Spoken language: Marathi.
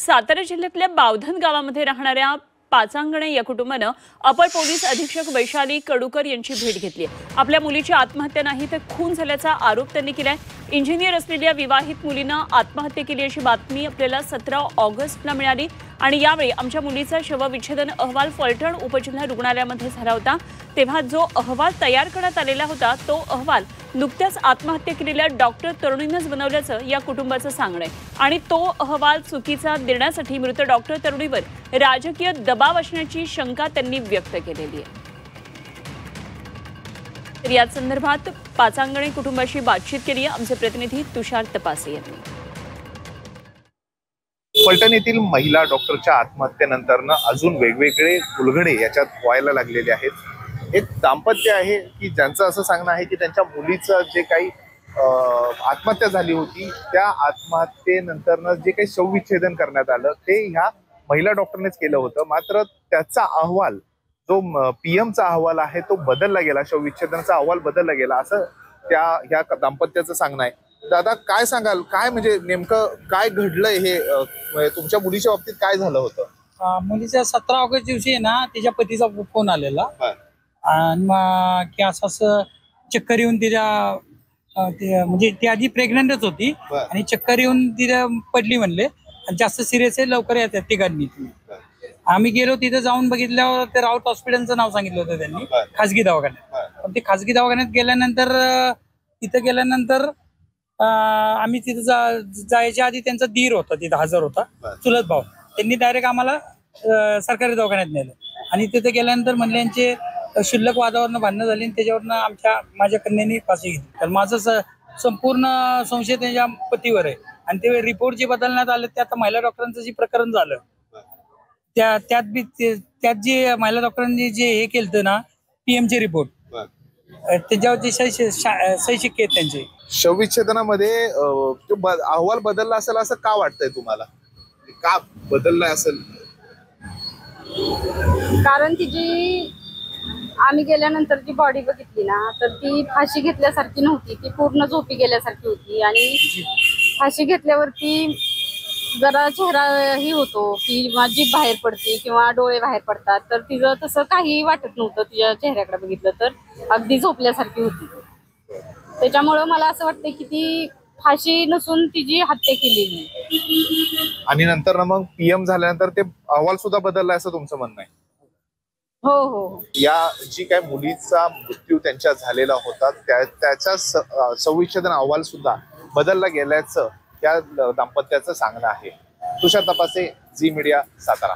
सातारा जिल्ह्यातल्या बावधन गावामध्ये राहणाऱ्या पाचांगणे या कुटुंबानं अपर पोलीस अधीक्षक वैशाली कडूकर यांची भेट घेतली। आपल्या मुलीची आत्महत्या नाही तर खून झाल्याचा आरोप त्यांनी केलाय। इंजिनियर असलेल्या विवाहित मुलीनं आत्महत्या केली अशी बातमी आपल्याला 17 ऑगस्टला मिळाली आणि यावेळी आमच्या मुलीचा शवविच्छेदन अहवाल फलटण उपजिल्हा रुग्णालयामध्ये झाला होता। तेव्हा जो अहवाल तयार करण्यात आलेला होता तो अहवाल नुकत्याच आत्महत्या केलेल्या डॉक्टर तरुणीनंच बनवल्याचं या कुटुंबाचं सांगणं आहे आणि तो अहवाल चुकीचा देण्यासाठी मृत डॉक्टर तरुणीवर राजकीय दबाव असण्याची शंका त्यांनी व्यक्त केलेली आहे। तर या संदर्भात पाचांगणे कुटुंबाशी बातचीत केली आहे आमचे प्रतिनिधी तुषार तपासे यांनी। फलटण येथील महिला डॉक्टरच्या आत्महत्येनंतर अजून वेगवेगळे उलगडे याच्यात व्हायला लागलेले आहेत। एक दाम्पत्य आहे की ज्यांचं असं सांगणं आहे की त्यांच्या मुलीचं जे काही आत्महत्या झाली होती त्या आत्महत्येनंतर जे काही शवविच्छेदन करण्यात आलं ते ह्या महिला डॉक्टरनेच केलं होतं। मात्र त्याचा अहवाल जो पीएमचा अहवाल आहे तो बदलला गेला, शवविच्छेदनाचा अहवाल बदलला गेला असं ह्या दाम्पत्याचं सांगणं आहे। दादा काय सांगाल, काय म्हणजे नेमकं काय घडलंय हे तुमच्या मुलीच्या बाबतीत काय झालं होतं? मुलीच्या 17 ऑगस्ट दिवशी ना तिच्या पतीचा फोन आलेला आणि मग की असं चक्कर येऊन तिच्या म्हणजे ती आधी प्रेग्नंटच होती आणि चक्कर येऊन तिला पडली म्हणले आणि जास्त सिरियस आहे, लवकर येतात तिघांनी। आम्ही गेलो तिथे जाऊन बघितल्यावर ते राऊत हॉस्पिटलचं नाव सांगितलं होतं त्यांनी, खाजगी दवाखान्यात। पण ते खाजगी दवाखान्यात गेल्यानंतर तिथे गेल्यानंतर आम्ही तिथे जायच्या आधी त्यांचा दीर होता तिथे हजर होता, चुलत भाऊ। त्यांनी डायरेक्ट आम्हाला सरकारी दवाखान्यात नेलं आणि तिथे गेल्यानंतर म्हणले यांचे शुल्लक वादावरनं भांडणं झाली आणि त्याच्यावरनं माझ्या कन्याने फाशी घेतली। तर माझं संपूर्ण संशय त्याच्या पतीवर आहे आणि ते रिपोर्ट जे बदलण्यात आले ते आता महिला डॉक्टरांचं जे प्रकरण झालं त्यात जे महिला डॉक्टरांनी जे हे केलं ना पीएमचे रिपोर्ट त्याच्यावर जे सही शिक्के आहेत त्यांचे शवविच्छेदनामध्ये अहवाल बदलला असेल असं का वाटतंय तुम्हाला? का बदललाय असेल? कारण तिची आम्ही गेल्यानंतर जी बॉडी बघितली ना तर ती फाशी घेतल्यासारखी नव्हती, ती पूर्ण झोपी गेल्यासारखी होती आणि फाशी घेतल्यावरती जरा चेहरा ही होतो किंवा जीभ बाहेर पडते किंवा डोळे बाहेर पडतात, तर तिचं तसं काही वाटत नव्हतं। तिच्या चेहऱ्याकडे बघितलं तर अगदी झोपल्यासारखी होती। त्याच्यामुळं मला असं वाटतं की ती फाशी नसून तिची हत्या केलेली। आणि नंतर मग पीएम झाल्यानंतर ते अहवाल सुद्धा बदलला असं तुमचं म्हणणं आहे? हो हो। या जी काय मुलीचा मृत्यू त्यांच्या झालेला होता त्याचा शवविच्छेदन अहवाल सुद्धा बदलला गेल्याचं त्या दाम्पत्याचं सांगणं आहे। तुषार तपासे, झी मीडिया, सातारा।